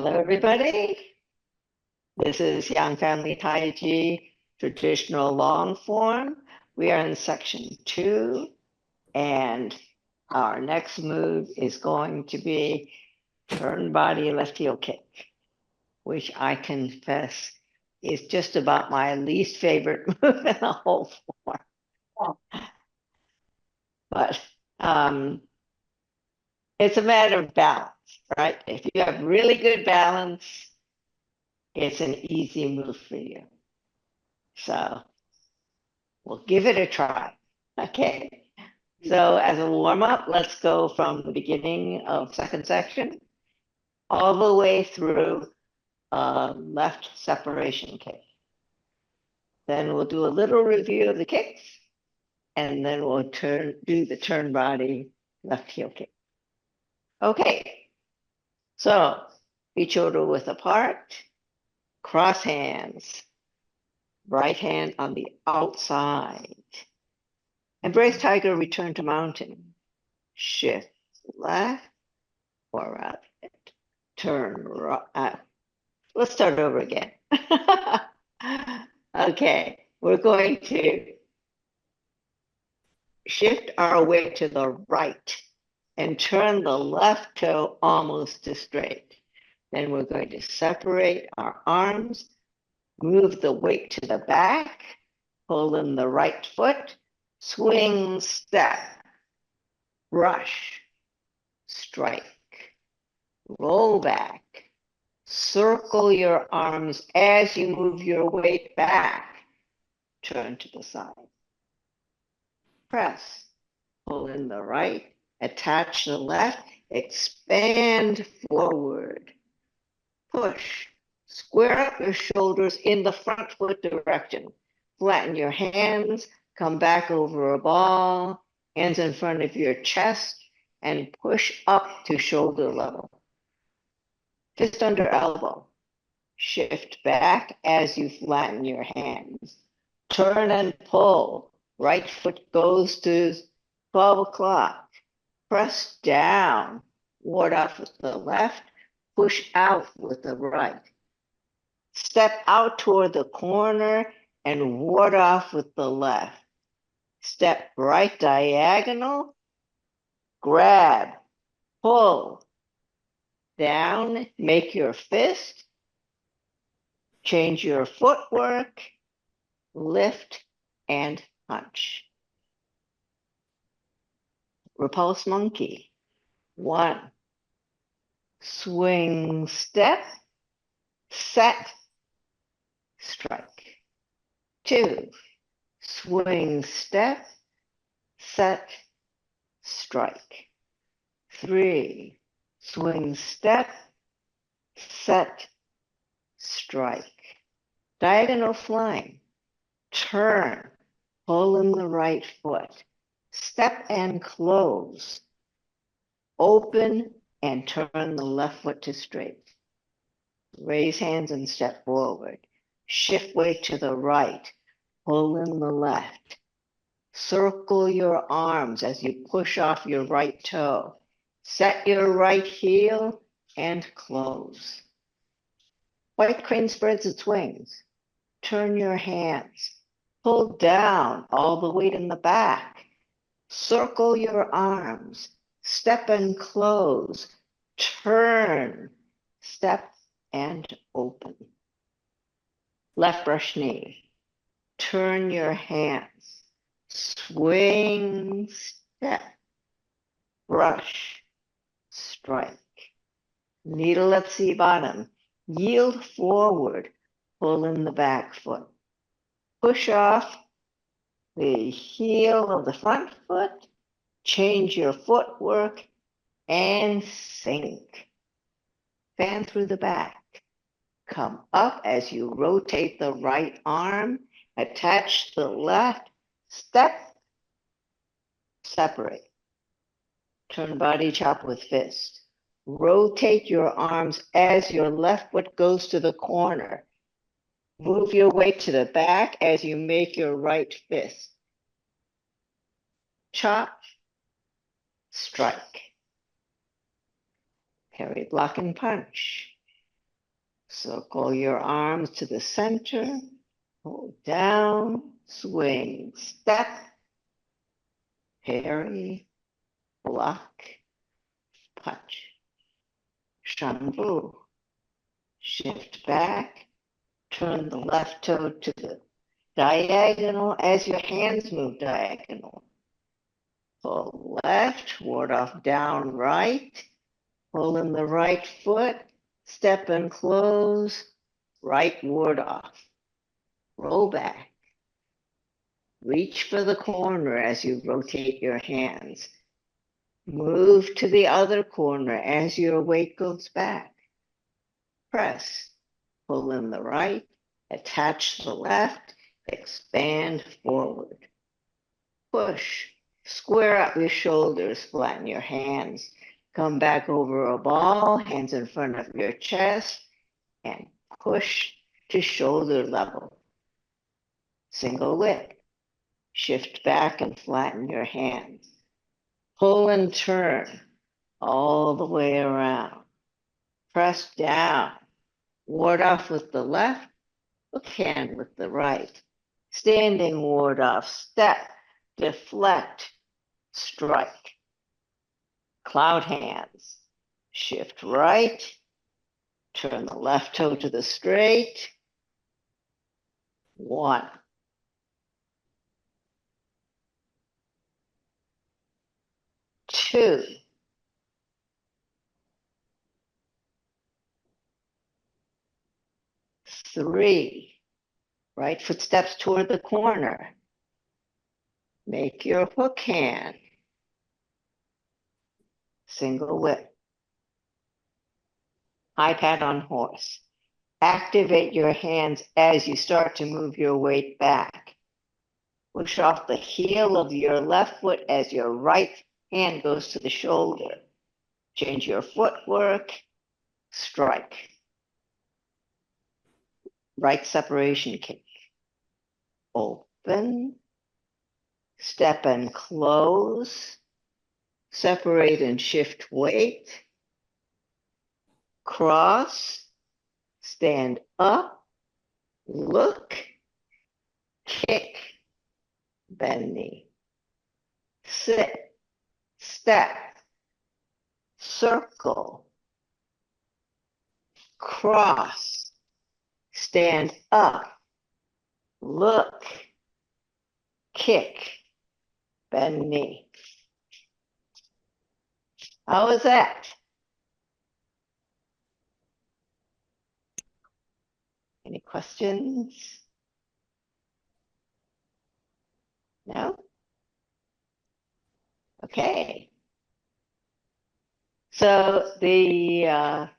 Hello, everybody. This is Yang Family Tai Chi Traditional Long Form. We are in section 2, and our next move is going to be turn body left heel kick, which I confess is just about my least favorite move in the whole form. But it's a matter of balance, right? If you have really good balance, it's an easy move for you. So we'll give it a try. Okay. So as a warm up, let's go from the beginning of second section all the way through left separation kick. Then we'll do a little review of the kicks, and then we'll do the turn body left heel kick. Okay. So feet shoulder width apart, cross hands, right hand on the outside. Embrace tiger, return to mountain. Shift left or right. Turn right. Let's start over again. Okay, we're going to shift our weight to the right and turn the left toe almost to straight. Then we're going to separate our arms, move the weight to the back, pull in the right foot, swing, step, brush, strike, roll back, circle your arms as you move your weight back, turn to the side, press, pull in the right, attach the left, expand forward, push, square up your shoulders in the front foot direction, flatten your hands, come back over a ball, hands in front of your chest, and push up to shoulder level. Fist under elbow. Shift back as you flatten your hands. Turn and pull. Right foot goes to 12 o'clock. Press down. Ward off with the left. Push out with the right. Step out toward the corner and ward off with the left. Step right diagonal. Grab. Pull. Down. Make your fist. Change your footwork, lift, and punch. Repulse monkey. 1. Swing, step, set, strike. 2. Swing, step, set, strike. 3. Swing, step, set, strike. Diagonal flying. Turn. Pull in the right foot. Step and close. Open and turn the left foot to straight. Raise hands and step forward. Shift weight to the right. Pull in the left. Circle your arms as you push off your right toe. Set your right heel and close. White crane spreads its wings. Turn your hands. Pull down all the weight in the back. Circle your arms. Step and close. Turn. Step and open. Left brush knee. Turn your hands. Swing, step. Brush. Strike. Needle at C bottom. Yield forward, pull in the back foot. Push off the heel of the front foot, change your footwork, and sink. Fan through the back. Come up as you rotate the right arm, attach the left, step, separate. Turn body chop with fist. Rotate your arms as your left foot goes to the corner. Move your weight to the back as you make your right fist. Chop, strike. Parry, block, and punch. Circle your arms to the center, hold down, swing, step, parry, block, punch. Chengfu. Shift back, turn the left toe to the diagonal as your hands move diagonal. Pull left, ward off down right, pull in the right foot, step and close, right ward off. Roll back. Reach for the corner as you rotate your hands. Move to the other corner as your weight goes back. Press. Pull in the right, attach the left, expand forward. Push. Square up your shoulders, flatten your hands. Come back over a ball, hands in front of your chest, and push to shoulder level. Single whip. Shift back and flatten your hands. Pull and turn all the way around. Press down. Ward off with the left, hook hand with the right. Standing ward off, step, deflect, strike. Cloud hands. Shift right, turn the left toe to the straight. 1. 2. 3. Right foot steps toward the corner. Make your hook hand. Single whip. High pat on horse. Activate your hands as you start to move your weight back. Push off the heel of your left foot as your right hand goes to the shoulder. Change your footwork. Strike. Right separation kick. Open. Step and close. Separate and shift weight. Cross. Stand up. Look. Kick. Bend knee. Sit. Step. Circle. Cross. Stand up. Look. Kick. Bend knee. How was that? Any questions? No? Okay. So the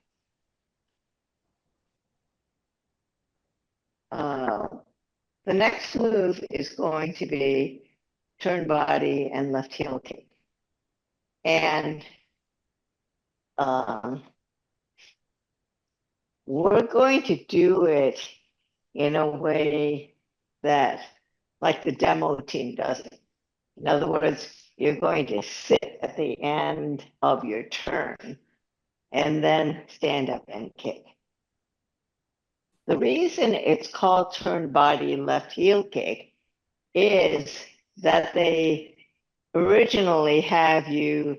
next move is going to be turn body and left heel kick. And we're going to do it in a way that, like the demo team does it. In other words, you're going to sit at the end of your turn and then stand up and kick. The reason it's called turn body left heel kick is that they originally have you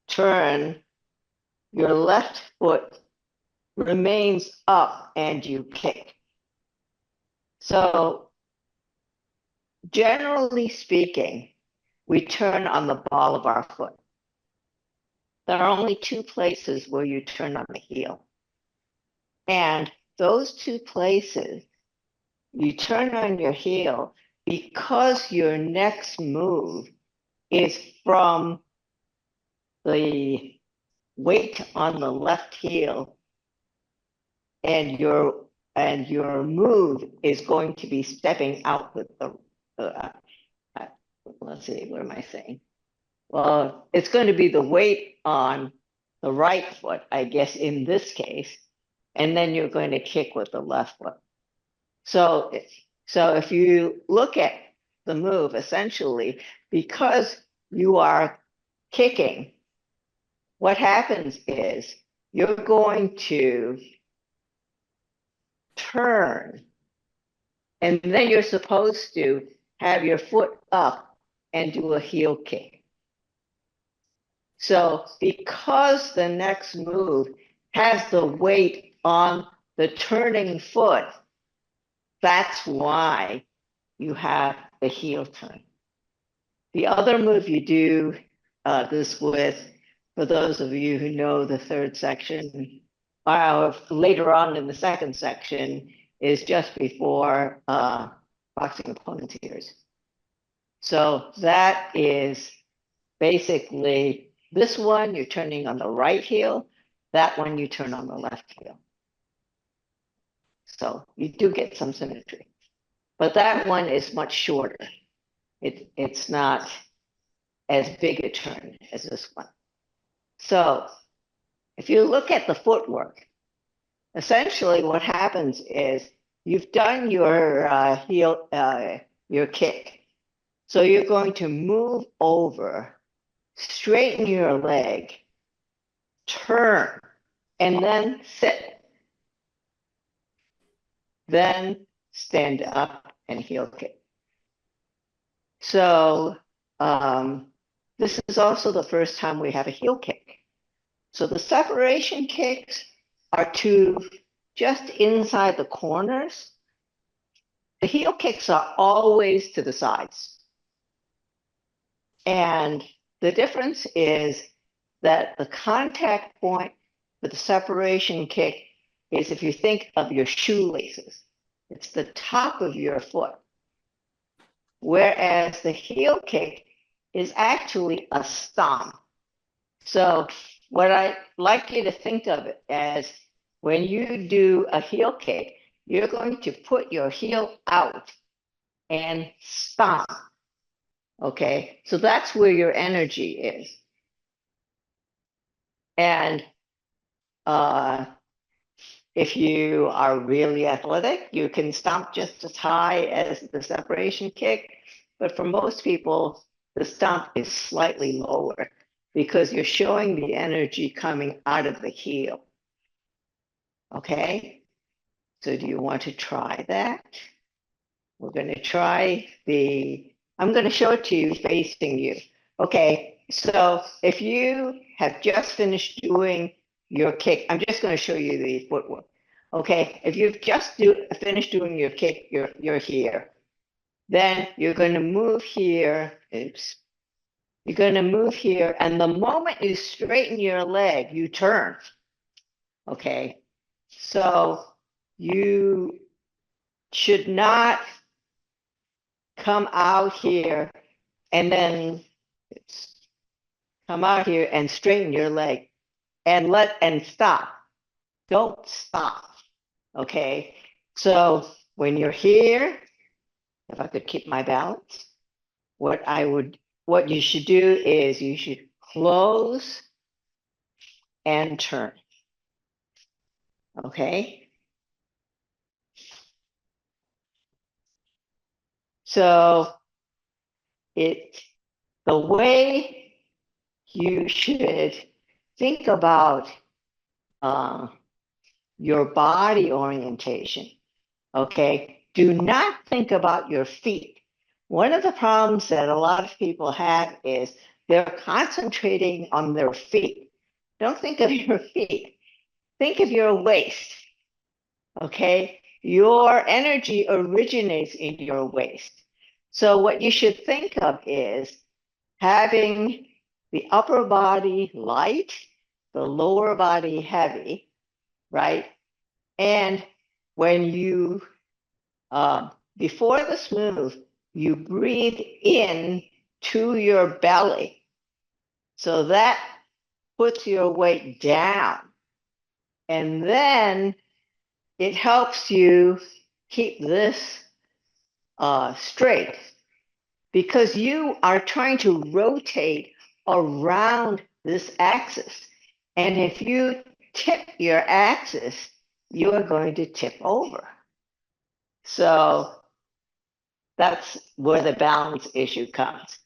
turn, your left foot remains up and you kick. So generally speaking, we turn on the ball of our foot. There are only 2 places where you turn on the heel. And those 2 places, you turn on your heel because your next move is from the weight on the left heel, and your move is going to be stepping out with the let's see, what am I saying? Well, it's going to be the weight on the right foot, I guess, in this case, and then you're going to kick with the left foot. So if you look at the move, essentially, because you are kicking, what happens is you're going to turn. And then you're supposed to have your foot up and do a heel kick. So because the next move has the weight on the turning foot, that's why you have the heel turn. The other move you do this with, for those of you who know the third section, or later on in the second section, is just before boxing opponent's ears. So that is basically this one, you're turning on the right heel, that one you turn on the left heel. So you do get some symmetry. But that one is much shorter. It's not as big a turn as this one. So if you look at the footwork, essentially what happens is you've done your heel, your kick. So you're going to move over, straighten your leg, turn, and then sit. Then stand up and heel kick. So this is also the first time we have a heel kick. So the separation kicks are to just inside the corners. The heel kicks are always to the sides. And the difference is that the contact point for the separation kick is, if you think of your shoelaces, it's the top of your foot. Whereas the heel kick is actually a stomp. So what I like you to think of it as, when you do a heel kick, you're going to put your heel out and stomp. Okay, so that's where your energy is. And if you are really athletic, you can stomp just as high as the separation kick. But for most people, the stomp is slightly lower because you're showing the energy coming out of the heel. Okay, so do you want to try that? We're going to try I'm going to show it to you facing you. Okay, so if you have just finished doing your kick, I'm just going to show you the footwork. Okay, if you've just finished doing your kick, you're here. Then you're going to move here. Oops. You're going to move here, and the moment you straighten your leg, you turn. Okay, so you should not come out here and then come out here and straighten your leg and stop. Don't stop. Okay, so when you're here, if I could keep my balance, what you should do is you should close and turn. Okay, so the way you should think about your body orientation. Okay, do not think about your feet. One of the problems that a lot of people have is they're concentrating on their feet. Don't think of your feet. Think of your waist. Okay, your energy originates in your waist. So what you should think of is having the upper body light, the lower body heavy, right? And when you, before this move, you breathe in to your belly. So that puts your weight down. And then it helps you keep this straight, because you are trying to rotate around this axis. And if you tip your axis, you are going to tip over. So that's where the balance issue comes.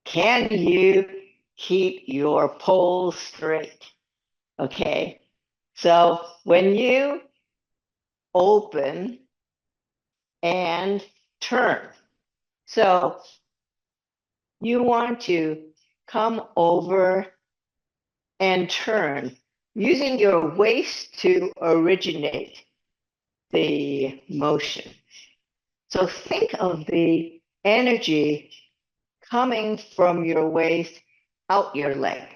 Can you keep your poles straight? Okay, so when you open, and turn. So you want to come over and turn using your waist to originate the motion. So think of the energy coming from your waist out your leg.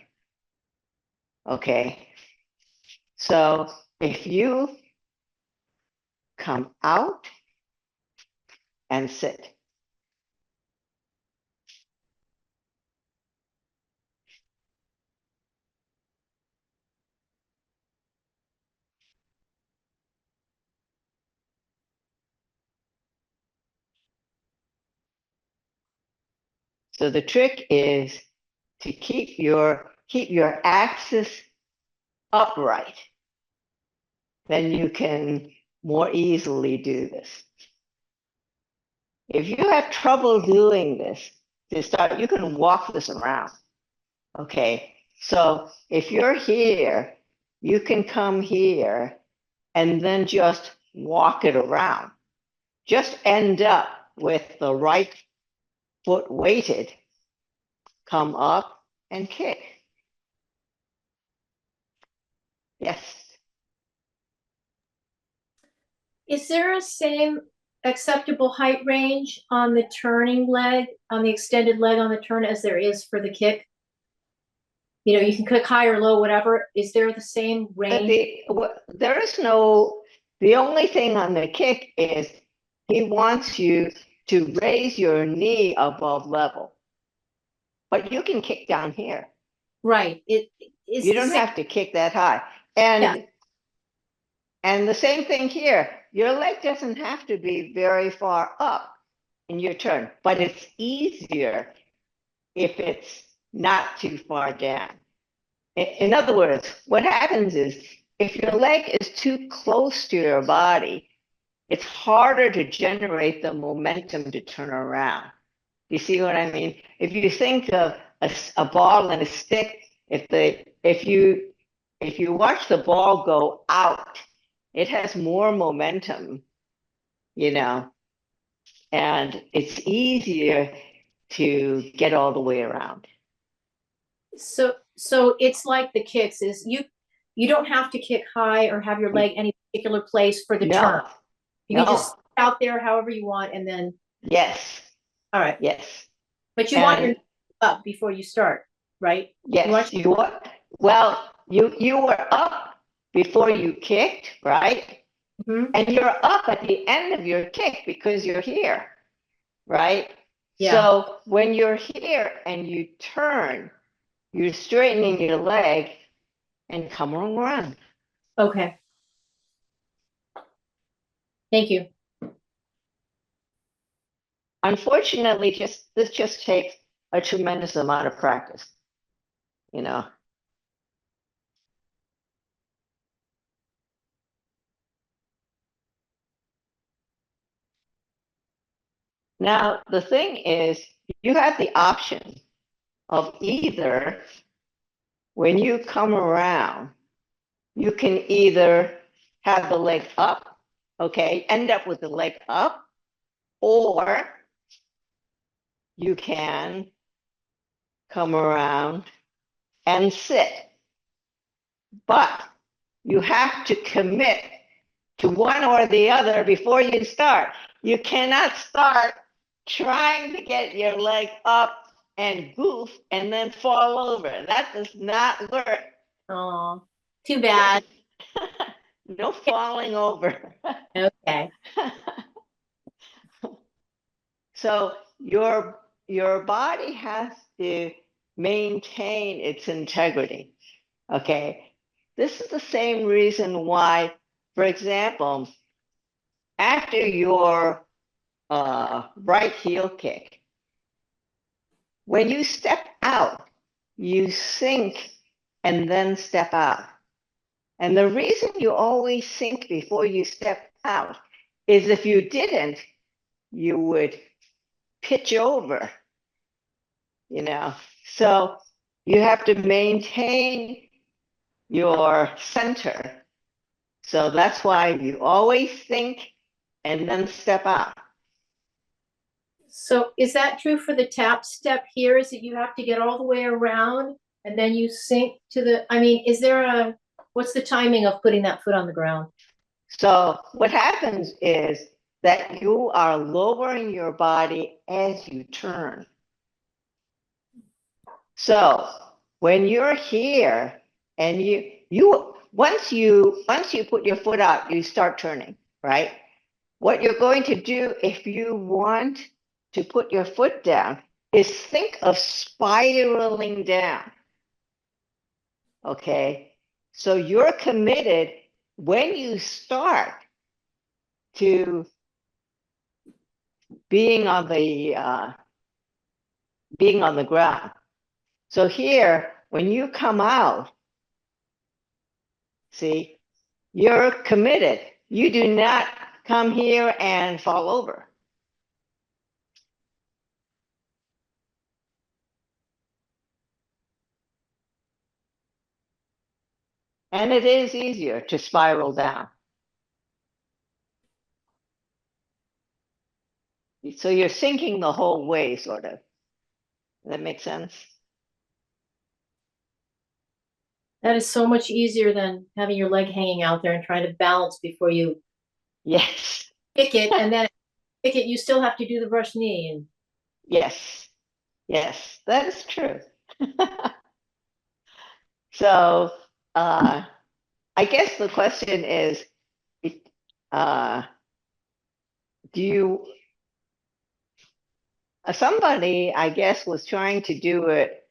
Okay. So if you come out and sit. So the trick is to keep your axis upright. Then you can more easily do this. If you have trouble doing this, to start, you can walk this around. Okay, so if you're here, you can come here and then just walk it around. Just end up with the right foot weighted, come up and kick. Yes. Is there a same acceptable height range on the turning leg, on the extended leg on the turn as there is for the kick? You know, you can kick high or low, whatever. Is there the same range? There is no, the only thing on the kick is he wants you to raise your knee above level. But you can kick down here. Right. It is. You don't have to kick that high. And the same thing here. Your leg doesn't have to be very far up in your turn, but it's easier if it's not too far down. In other words, what happens is if your leg is too close to your body, it's harder to generate the momentum to turn around. You see what I mean? If you think of a ball and a stick, if you watch the ball go out, it has more momentum, you know, and it's easier to get all the way around. So it's like the kicks is you don't have to kick high or have your leg any particular place for the turn. You can just out there however you want and then. Yes. All right. Yes. But you want your up before you start, right? Yes. You what? Well, you were up before you kicked, right? Mm-hmm. And you're up at the end of your kick because you're here, right? Yeah. So when you're here and you turn, you're straightening your leg and come around. Okay. Thank you. Unfortunately, this just takes a tremendous amount of practice, you know. Now, the thing is, you have the option of either, when you come around, you can either have the leg up, okay, end up with the leg up, or you can come around and sit. But you have to commit to one or the other before you start. You cannot start trying to get your leg up and goof and then fall over. That does not work. Oh, too bad. No falling over. Okay. So your body has to maintain its integrity. Okay. This is the same reason why, for example, after your right heel kick, when you step out, you sink and then step out. And the reason you always sink before you step out is if you didn't, you would pitch over, you know. So you have to maintain your center So that's why you always think and then step out. So is that true for the tap step here? Is that you have to get all the way around and then you sink to the, I mean, what's the timing of putting that foot on the ground? So what happens is that you are lowering your body as you turn. So when you're here and once you put your foot out, you start turning, right? What you're going to do if you want to put your foot down is think of spiraling down. Okay? So you're committed when you start to being on the ground. So here, when you come out, see, you're committed. You do not come here and fall over. And it is easier to spiral down. So you're sinking the whole way, sort of. Does that make sense? That is so much easier than having your leg hanging out there and trying to balance before you Yes. kick it, and then kick it, you still have to do the brush knee. And Yes. Yes, that is true. So I guess the question is, uh, do you, somebody, I guess, was trying to do it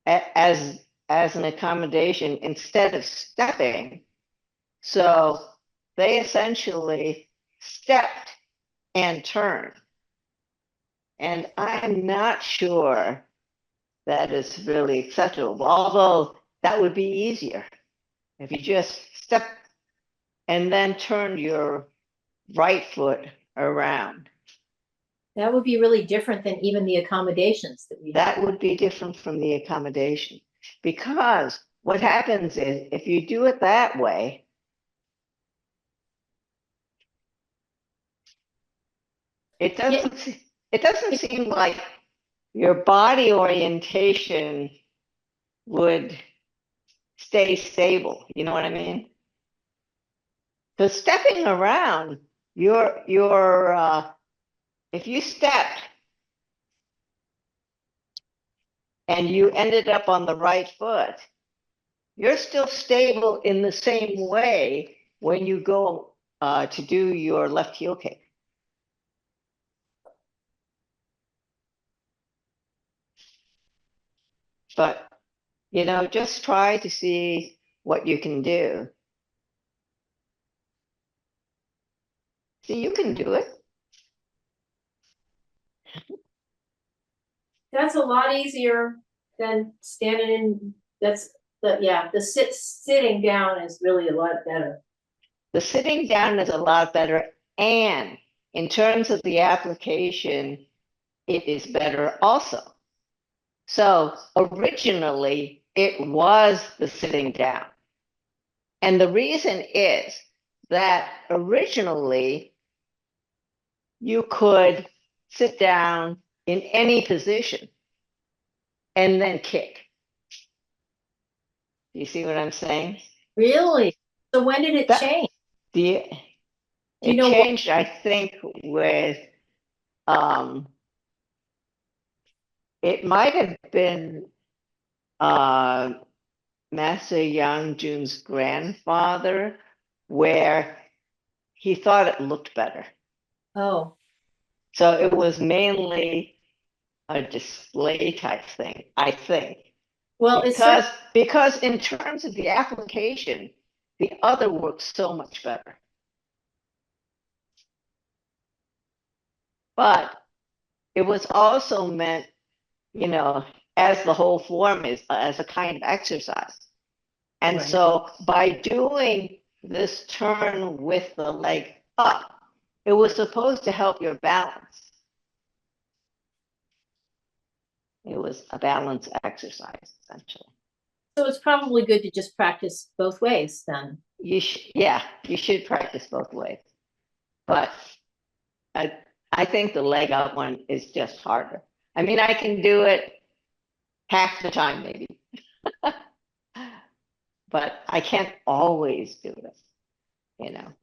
as an accommodation instead of stepping. So they essentially stepped and turned. And I'm not sure that is really acceptable, although that would be easier if you just step and then turn your right foot around. that would be really different than even the accommodations that we have. That would be different from the accommodation, because what happens is if you do it that way, it Yeah, doesn't seem like your body orientation would stay stable. You know what I mean? Because stepping around, if you stepped and you ended up on the right foot, you're still stable in the same way when you go to do your left heel kick. But, just try to see what you can do. See, you can do it. that's a lot easier than standing in, the sitting down is really a lot better. The sitting down is a lot better. And in terms of the application, it is better also. So originally, it was the sitting down. And the reason is that originally you could sit down in any position and then kick. Do you see what I'm saying? Really? So when did it That change? the Do you it know what? changed, I think, with it might have been Master Yang Jun's grandfather, where he thought it looked better. Oh, So it was mainly a display type thing, I think. well, Because in terms of the application, the other works so much better. But it was also meant, you know, as the whole form is, as a kind of exercise. And right. so by doing this turn with the leg up, it was supposed to help your balance. It was a balance exercise, essentially. So it's probably good to just practice both ways then. Yeah, you should practice both ways. But I think the leg up one is just harder. I mean, I can do it half the time maybe, but I can't always do it, you know.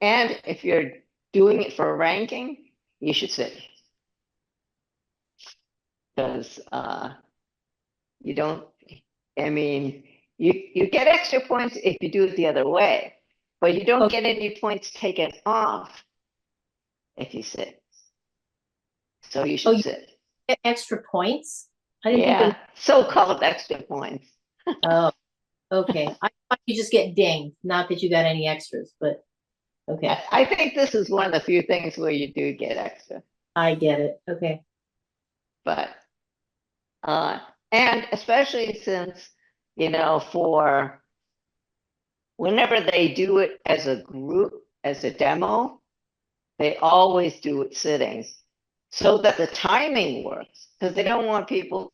And if you're doing it for a ranking, you should sit. Because you don't, I mean, you get extra points if you do it the other way, but you don't get any points taken off if you sit. So you should you sit. get extra points? I didn't think Yeah, so-called extra points. Oh, okay. I thought you just get dinged, not that you got any extras, but okay. I think this is one of the few things where you do get extra, I get it. Okay. but and especially since, for whenever they do it as a group, as a demo, they always do it sitting so that the timing works because they don't want people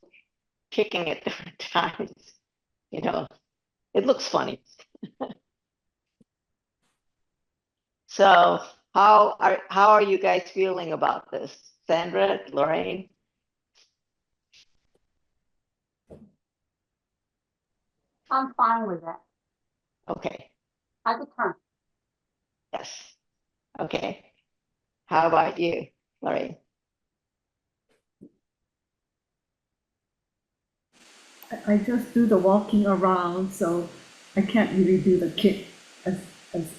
kicking at different times. It looks funny. So how are you guys feeling about this? Sandra, Lorraine? I'm fine with that. Okay. I could turn. Yes. Okay. How about you, Lorraine? I just do the walking around, so I can't really do the kick as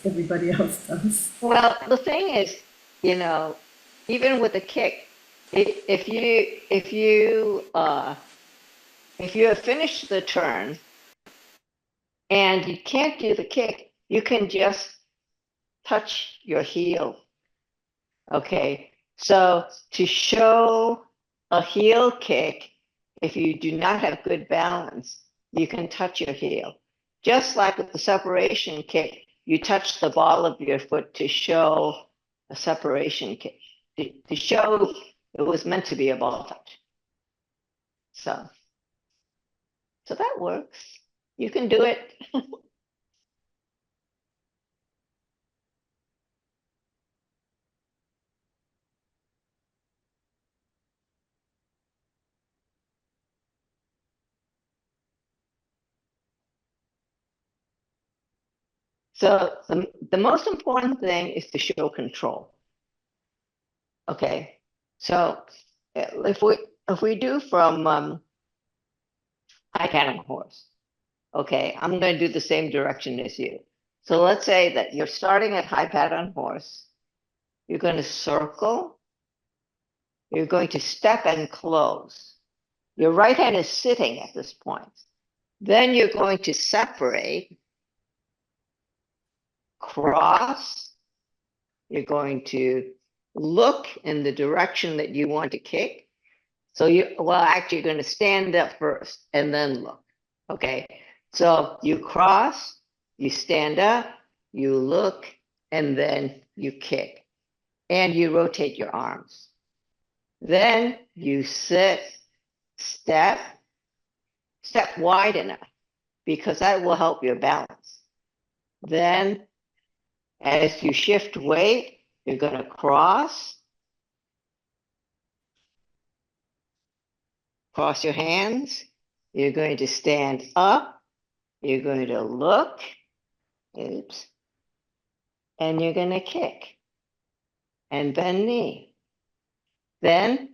everybody else does. Well, the thing is, even with a kick, if you have finished the turn and you can't do the kick, you can just touch your heel. Okay. So to show a heel kick, if you do not have good balance, you can touch your heel. Just like with the separation kick, you touch the ball of your foot to show a separation kick, to show it was meant to be a ball touch. So that works. You can do it. So the most important thing is to show control. Okay. So if we do from I can on a horse. Okay, I'm going to do the same direction as you. So let's say that you're starting at high pattern horse. You're going to circle. You're going to step and close. Your right hand is sitting at this point. Then you're going to separate, cross. You're going to look in the direction that you want to kick. So actually, you're going to stand up first and then look. Okay, so you cross, you stand up, you look, and then you kick. And you rotate your arms. Then you sit, step wide enough, because that will help your balance. Then, as you shift weight, you're going to cross your hands. You're going to stand up. You're going to look. Oops. And you're going to kick and bend knee. Then,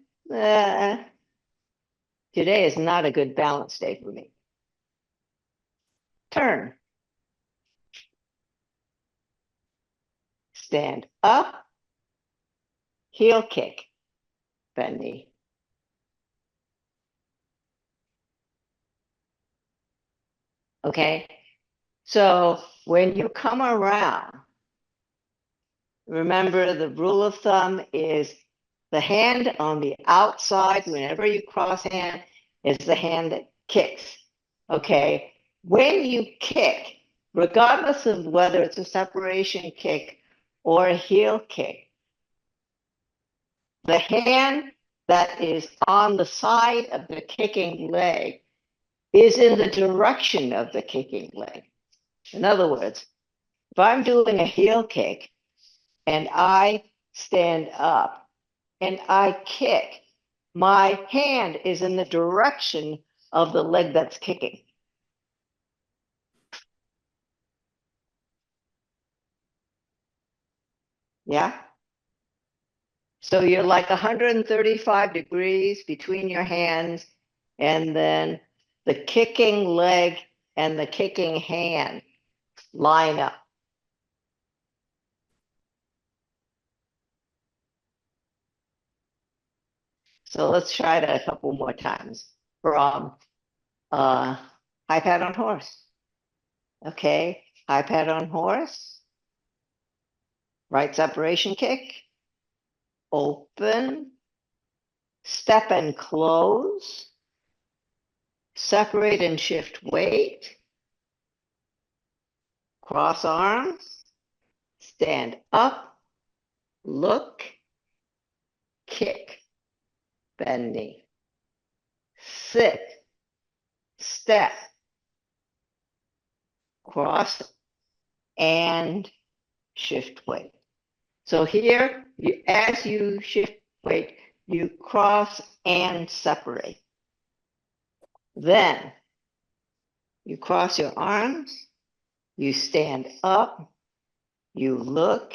today is not a good balance day for me. Turn. Stand up. Heel kick. Bend knee. Okay? So when you come around, remember the rule of thumb is the hand on the outside, whenever you cross hand, is the hand that kicks. Okay? When you kick, regardless of whether it's a separation kick or a heel kick, the hand that is on the side of the kicking leg is in the direction of the kicking leg. In other words, if I'm doing a heel kick and I stand up and I kick, my hand is in the direction of the leg that's kicking. Yeah? So you're like 135 degrees between your hands, and then the kicking leg and the kicking hand line up. So let's try it a couple more times from high pad on horse. Okay, high pad on horse, right separation kick, open, step and close, separate and shift weight, cross arms, stand up, look, kick, bend knee, sit, step, cross, and shift weight. So here, as you shift weight, you cross and separate. Then you cross your arms, you stand up, you look,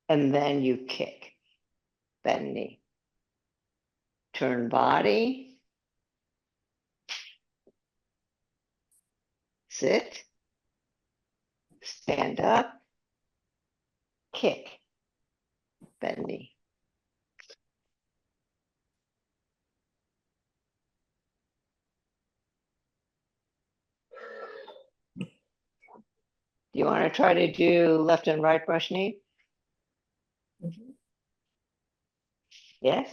and then you kick, bend knee. Turn body, sit, stand up, kick, bend knee. Do you want to try to do left and right brush knee? Yes?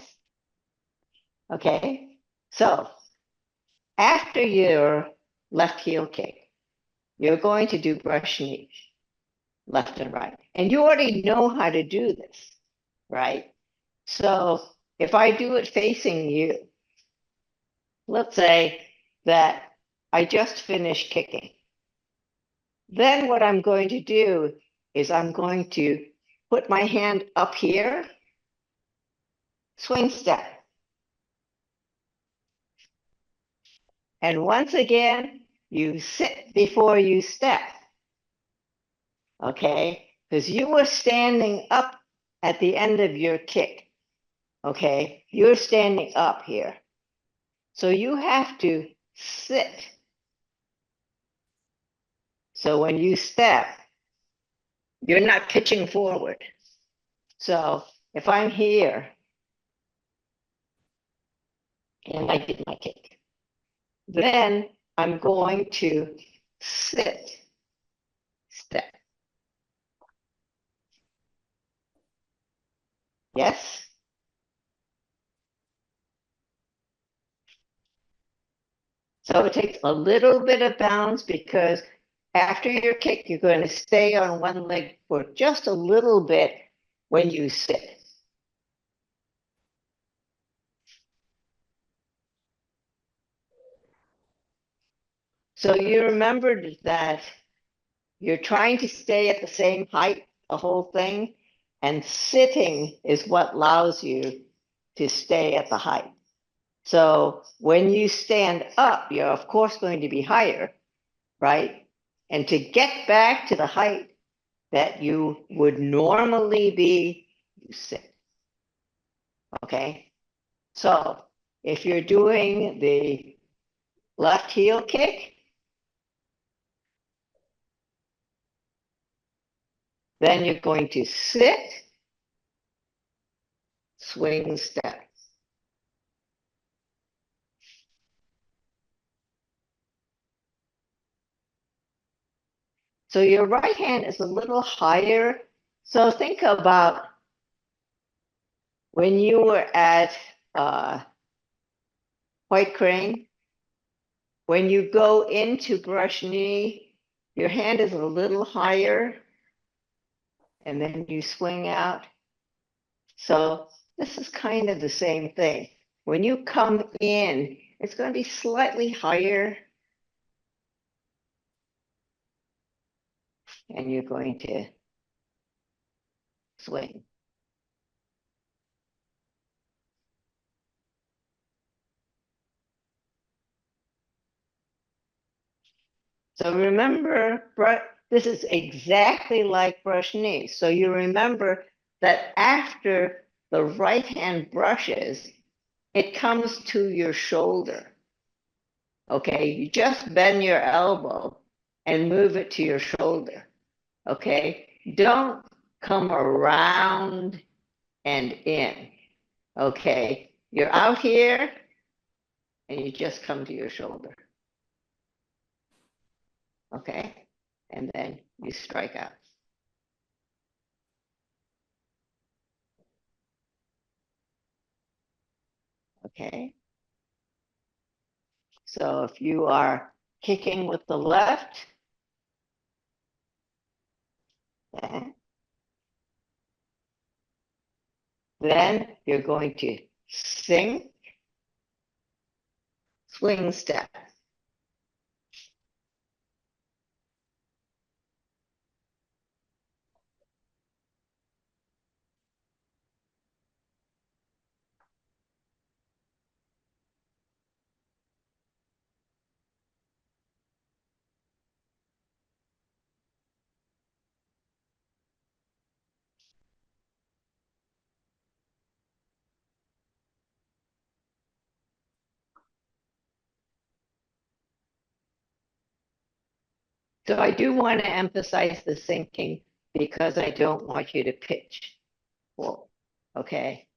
Okay. So after your left heel kick, you're going to do brush knee, left and right. And you already know how to do this, right? So if I do it facing you, let's say that I just finished kicking. Then what I'm going to do is I'm going to put my hand up here, swing step. And once again, you sit before you step. Okay? Because you were standing up at the end of your kick. Okay? You're standing up here. So you have to sit. So when you step, you're not pitching forward. So if I'm here and I did my kick, then I'm going to sit, step. Yes? So it takes a little bit of balance because after your kick, you're going to stay on one leg for just a little bit when you sit. So you remembered that you're trying to stay at the same height, the whole thing, and sitting is what allows you to stay at the height. So when you stand up, you're of course going to be higher, right? And to get back to the height that you would normally be, you sit. Okay? So if you're doing the left heel kick, then you're going to sit, swing, step. So your right hand is a little higher. So think about when you were at White Crane, when you go into brush knee, your hand is a little higher, and then you swing out. So this is kind of the same thing. When you come in, it's going to be slightly higher, and you're going to swing. So remember, this is exactly like brush knee. So you remember that after the right hand brushes, it comes to your shoulder. Okay, you just bend your elbow and move it to your shoulder. Okay, don't come around and in. Okay, you're out here and you just come to your shoulder. Okay, and then you strike out. Okay, so if you are kicking with the left, then you're going to sink, swing step. So I do want to emphasize the sinking because I don't want you to pitch full. Okay,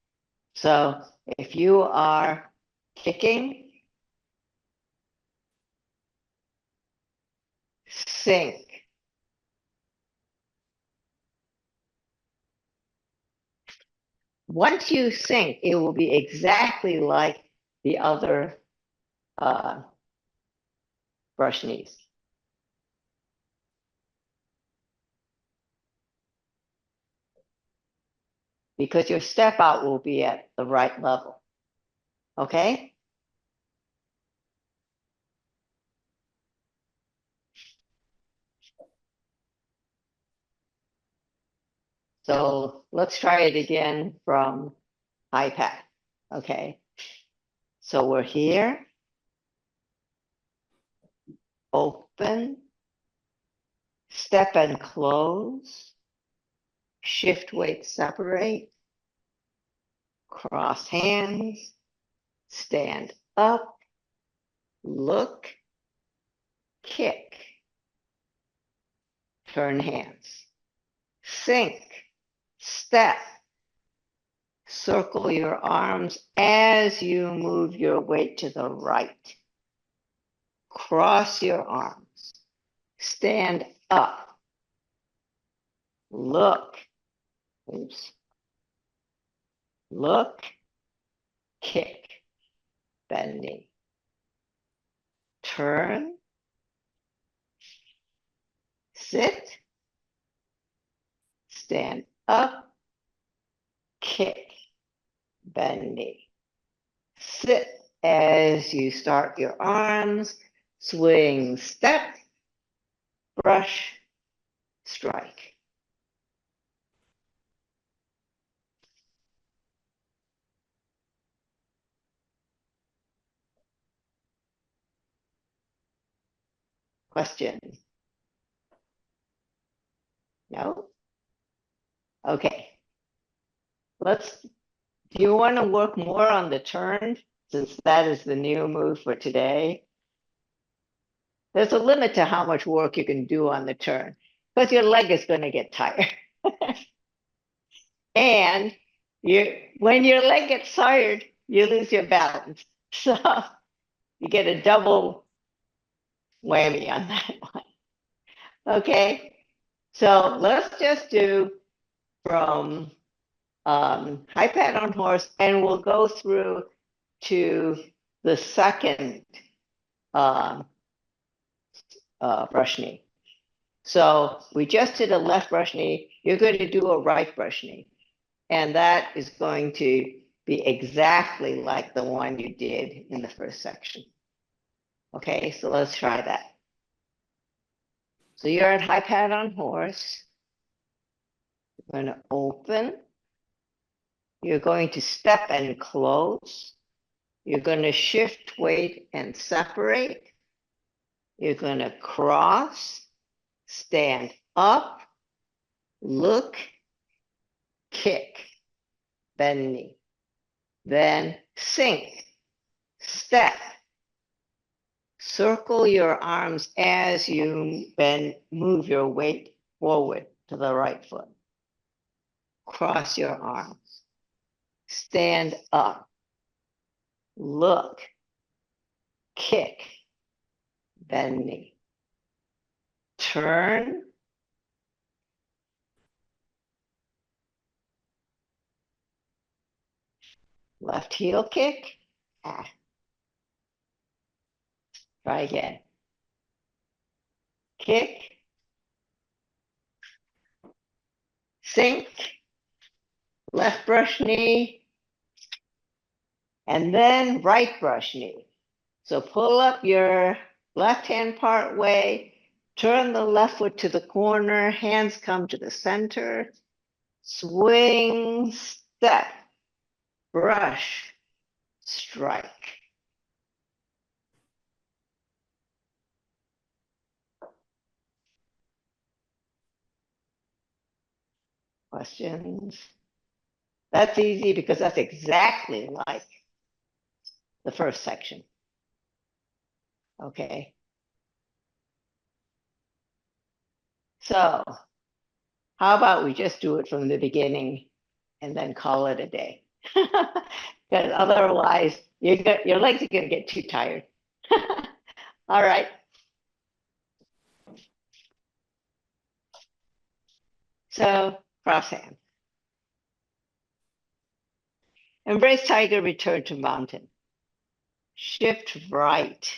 so if you are kicking, sink. Once you sink, it will be exactly like the other brush knees. Because your step out will be at the right level. Okay? So let's try it again from iPad. Okay. So we're here. Open. Step and close. Shift weight separate. Cross hands. Stand up. Look. Kick. Turn hands. Sink. Step. Circle your arms as you move your weight to the right. Cross your arms. Stand up. Look. Oops. Look. Kick. Bending. Turn. Sit. Stand up. Kick. Bending. Sit as you start your arms. Swing, step, brush, strike. Question? No? Okay. Do you want to work more on the turn since that is the new move for today? There's a limit to how much work you can do on the turn because your leg is going to get tired. And when your leg gets tired, you lose your balance. So you get a double whammy on that one. Okay, so let's just do from high pat on horse, and we'll go through to the second brush knee. So we just did a left brush knee. You're going to do a right brush knee. And that is going to be exactly like the one you did in the first section. Okay, so let's try that. So you're at high pad on horse. You're going to open. You're going to step and close. You're going to shift weight and separate. You're going to cross, stand up, look, kick, bend knee. Then sink, step. Circle your arms as you bend, move your weight forward to the right foot. Cross your arms. Stand up. Look. Kick. Bend knee. Turn. Left heel kick. Try again. Kick. Sink. Left brush knee. And then right brush knee. So pull up your left hand part way, turn the left foot to the corner, hands come to the center, swing, step, brush, strike. Questions? That's easy because that's exactly like the first section. Okay. So how about we just do it from the beginning and then call it a day? Because otherwise your legs are going to get too tired. All right. So cross hand. Embrace tiger, return to mountain. Shift right.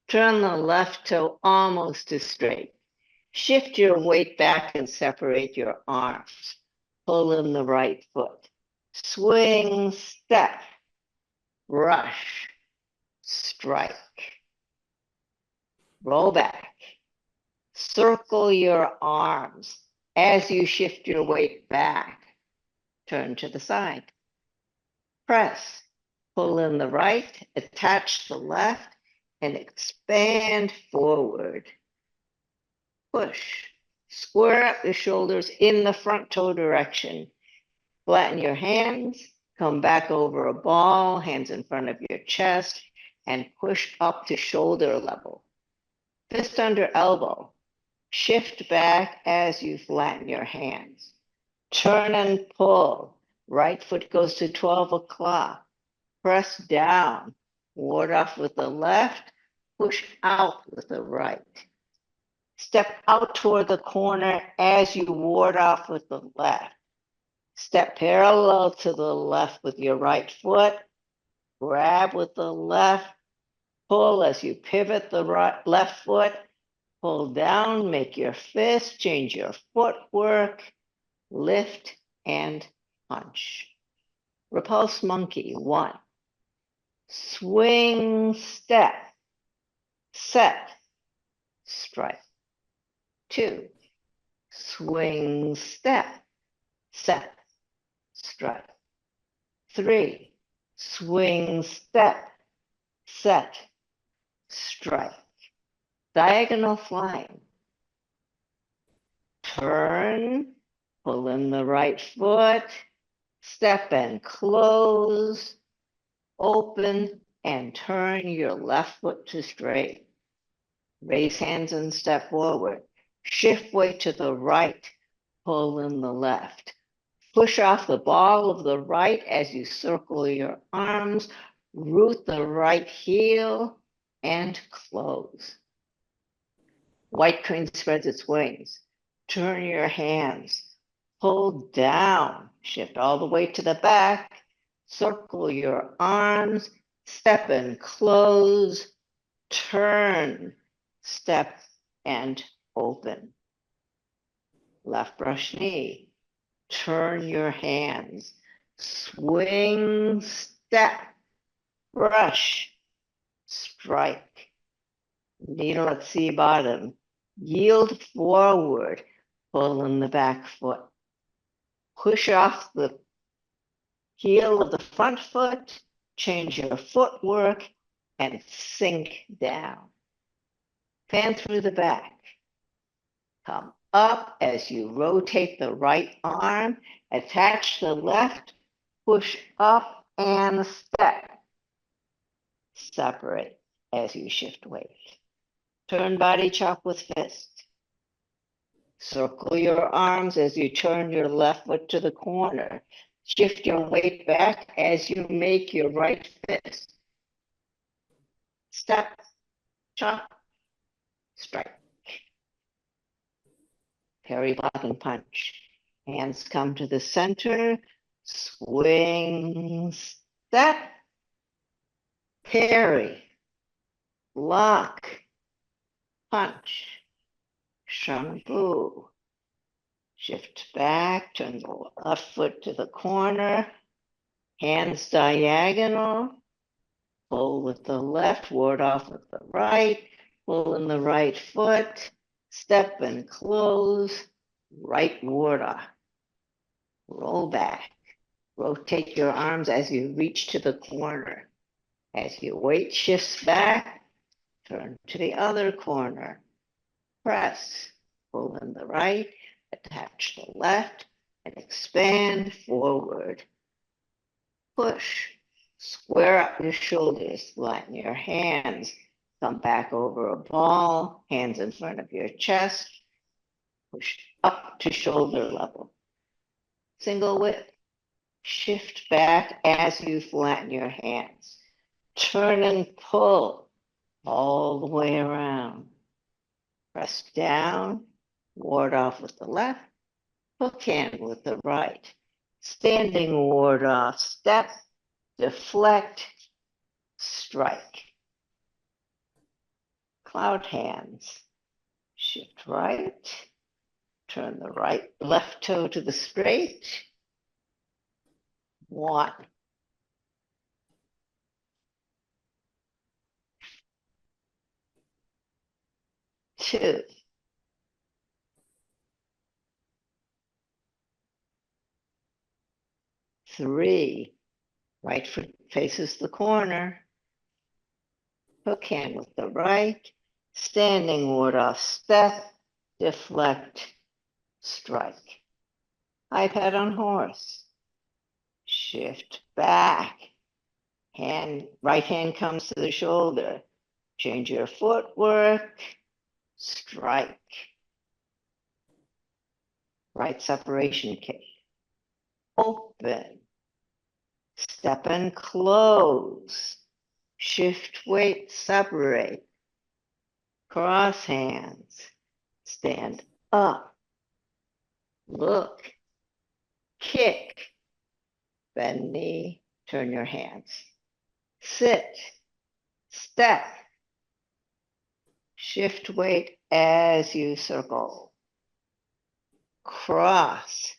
Turn the left toe almost to straight. Shift your weight back and separate your arms. Pull in the right foot. Swing, step, brush, strike. Roll back. Circle your arms as you shift your weight back. Turn to the side. Press. Pull in the right, attach the left, and expand forward. Push. Square up the shoulders in the front toe direction. Flatten your hands, come back over a ball, hands in front of your chest, and push up to shoulder level. Fist under elbow. Shift back as you flatten your hands. Turn and pull. Right foot goes to 12 o'clock. Press down. Ward off with the left. Push out with the right. Step out toward the corner as you ward off with the left. Step parallel to the left with your right foot. Grab with the left. Pull as you pivot the left foot. Pull down, make your fist, change your footwork, lift and punch. Repulse monkey, 1. Swing, step, set, strike. 2. Swing, step, set, strike. 3. Swing, step, set, strike. Diagonal flying. Turn, pull in the right foot, step and close, open and turn your left foot to straight. Raise hands and step forward. Shift weight to the right, pull in the left. Push off the ball of the right as you circle your arms, root the right heel, and close. White crane spreads its wings. Turn your hands. Pull down. Shift all the way to the back. Circle your arms. Step and close. Turn. Step and open. Left brush knee. Turn your hands. Swing, step, brush, strike. Needle at sea bottom. Yield forward, pull in the back foot. Push off the heel of the front foot, change your footwork, and sink down. Fan through the back. Come up as you rotate the right arm, attach the left, push up and step. Separate as you shift weight. Turn body chop with fist. Circle your arms as you turn your left foot to the corner. Shift your weight back as you make your right fist. Step, chop, strike. Parry, block, and punch. Hands come to the center. Swing, step, parry, block, punch, Chengfu. Shift back, turn the left foot to the corner, hands diagonal, pull with the left, ward off with the right, pull in the right foot, step and close, right ward off. Roll back, rotate your arms as you reach to the corner. As your weight shifts back, turn to the other corner, press, pull in the right, attach the left, and expand forward. Push, square up your shoulders, flatten your hands, come back over a ball, hands in front of your chest, push up to shoulder level. Single whip, shift back as you flatten your hands. Turn and pull all the way around. Press down, ward off with the left, hook hand with the right. Standing ward off, step, deflect, strike. Cloud hands. Shift right, turn the left toe to the straight. 1. 2. 3. Right foot faces the corner. Hook hand with the right. Standing ward off, step, deflect, strike. iPad on horse. Shift back. Right hand comes to the shoulder. Change your footwork. Strike. Right separation kick. Open. Step and close. Shift weight, separate. Cross hands. Stand up. Look. Kick. Bend knee. Turn your hands. Sit. Step. Shift weight as you circle. Cross.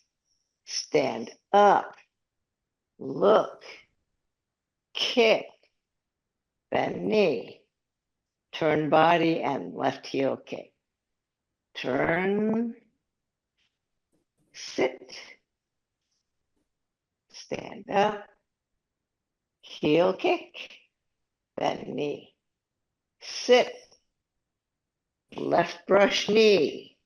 Stand up. Look. Kick. Bend knee. Turn body and left heel kick. Turn. Sit. Stand up. Heel kick. Bend knee. Sit. Left brush knee.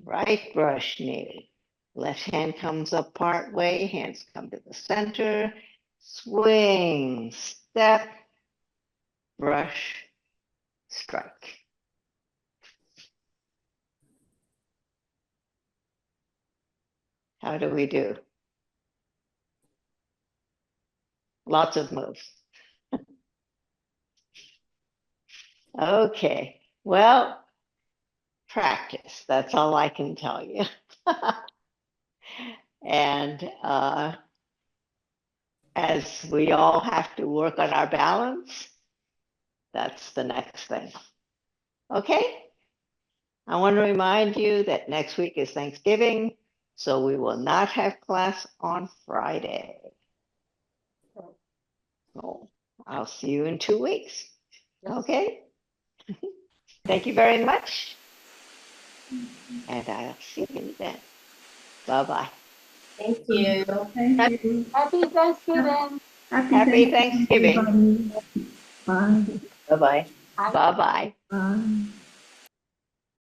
Right brush knee. Left hand comes up part way, hands come to the center. Swing, step, brush, strike. How do we do? Lots of moves. Okay, well, practice. That's all I can tell you. And as we all have to work on our balance, that's the next thing. Okay? I want to remind you that next week is Thanksgiving, so we will not have class on Friday. So I'll see you in 2 weeks. Okay. Thank you very much. And I'll see you then. Bye-bye. Thank you. Thank you. Happy Thanksgiving. Happy Thanksgiving. everybody. Bye. Bye-bye. Bye. Bye-bye. Bye.